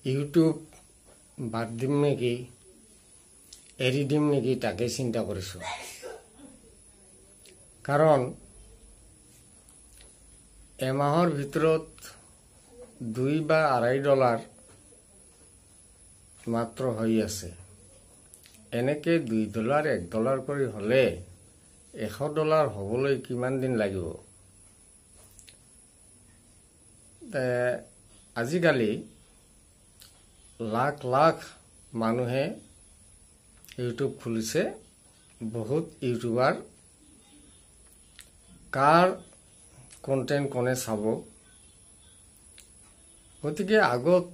YouTube বাদ দিম নেকি এৰি দিম নেকি তাকে চিন্তা কৰিছোঁ। কাৰণ এমাহৰ ভিতৰত $2 বা $2.5 মাত্ৰ হৈ আছে। এনেকে $2 $1 কৰি হলে $100 হ'বলৈ কিমান দিন লাগিব? আজিকালি লাখ লাখ মানুহে ইউটিউব খুলিছে। বহুত ইউটিউবাৰ কাৰ কন্টেন্ট কোনে চাব? গতিকে আগত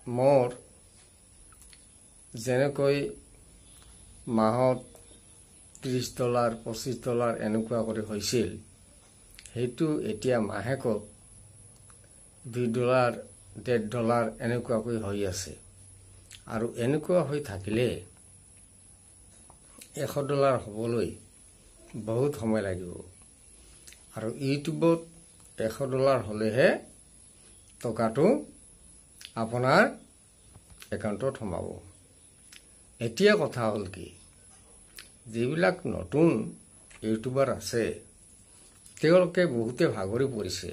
মোৰ যেনেকৈ মাহত $30 $25 এনেকুৱা কৰি হৈছিল, সেইটো এতিয়া মাহেকত $2 $1.5 এনেকুৱাকৈ হৈ আছে। আৰু এনেকুৱা হৈ থাকিলে $100 হ'বলৈ বহুত সময় লাগিব। আৰু ইউটিউবত $100 হ'লেহে টকাটো আপোনাৰ একাউণ্টত সোমাব। এতিয়া কথা হ'ল কি, যিবিলাক নতুন ইউটিউবাৰ আছে তেওঁলোকে বহুতে ভাগৰি পৰিছে।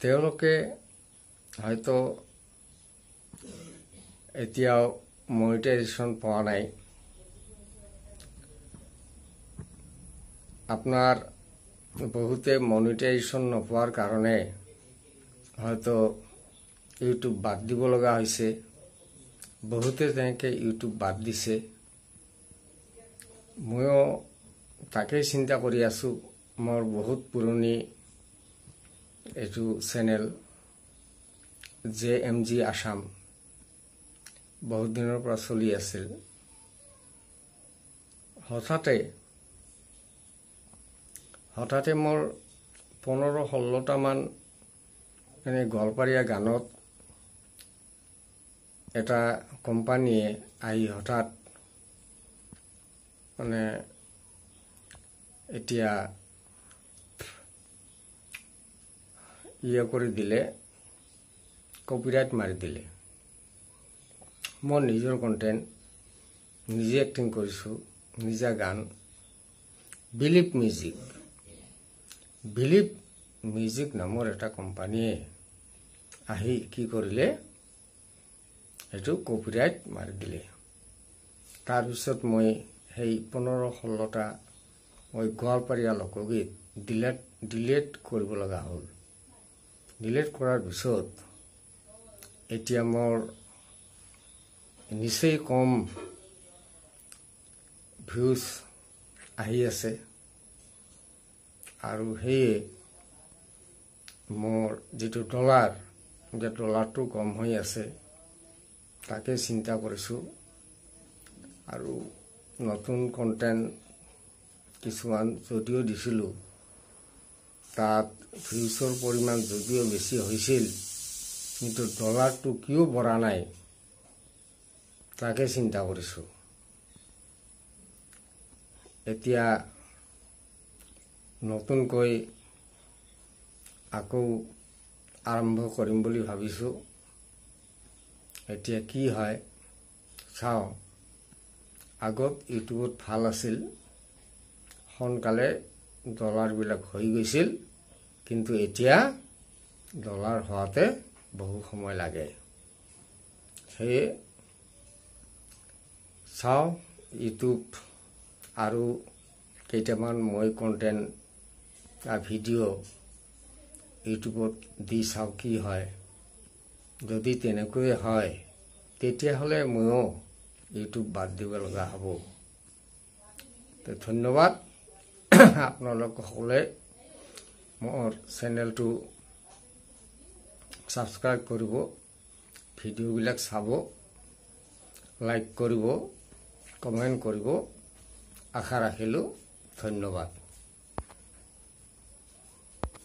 তেওঁলোকে হয়তো এতিয়াও মনিটাইজেশ্যন পোৱা নাই। আপোনাৰ বহুতে মনিটাইজেশ্যন নোপোৱাৰ কাৰণে হয়তো ইউটিউব বাদ দিব লগা হৈছে। বহুতে তেনেকৈ ইউটিউব বাদ দিছে। ময়ো তাকেই চিন্তা কৰি আছোঁ। মোৰ বহুত পুৰণি এইটো চেনেল JMG আসাম বহুত দিনৰ পৰা চলি আছিল। হঠাতে মোৰ 15-16টা মান এনে গোৱালপাৰীয়া গানত এটা কোম্পানীয়ে আহি হঠাৎ মানে এতিয়া কৰি দিলে, কপিৰাইট মাৰি দিলে। মই নিজৰ কণ্টেণ্ট নিজে এক্টিং কৰিছোঁ, নিজা গান। বিলিভ মিউজিক নামৰ এটা কোম্পানীয়ে আহি কি কৰিলে, এইটো কপিৰাইট মাৰি দিলে। তাৰপিছত মই সেই 15-16টা মই গোৱালপাৰীয়া লোকগীত ডিলেট কৰিব লগা হ'ল। ডিলেট কৰাৰ পিছত এতিয়া মোৰ নিচেই কম ভিউজ আহি আছে। আৰু সেয়ে মোৰ যিটো ডলাৰটো কম হৈ আছে, তাকে চিন্তা কৰিছোঁ। আৰু নতুন কণ্টেণ্ট কিছুমান যদিও দিছিলোঁ, তাত ভিউজৰ পৰিমাণ যদিও বেছি হৈছিল, কিন্তু ডলাৰটো কিয় বঢ়া নাই তাকে চিন্তা কৰিছোঁ। এতিয়া নতুনকৈ আকৌ আৰম্ভ কৰিম বুলি ভাবিছোঁ। এতিয়া কি হয় চাওঁ। আগত ইউটিউবত ভাল আছিল, সোনকালে ডলাৰবিলাক হৈ গৈছিল, কিন্তু এতিয়া ডলাৰ হোৱাতে বহু সময় লাগে। সেয়ে চাওঁ ইউটিউব আৰু কেইটামান মই কণ্টেণ্ট ভিডিঅ' ইউটিউবত দি চাওঁ কি হয়। যদি তেনেকৈ হয় তেতিয়াহ'লে ময়ো ইউটিউব বাদ দিব লগা হ'ব। ধন্যবাদ। আপোনালোক সকলে মোৰ চেনেলটো ছাবস্ক্ৰাইব কৰিব, ভিডিঅ'বিলাক চাব, লাইক কৰিব, কমেণ্ট কৰিব। আশা ৰাখিলোঁ। ধন্যবাদ।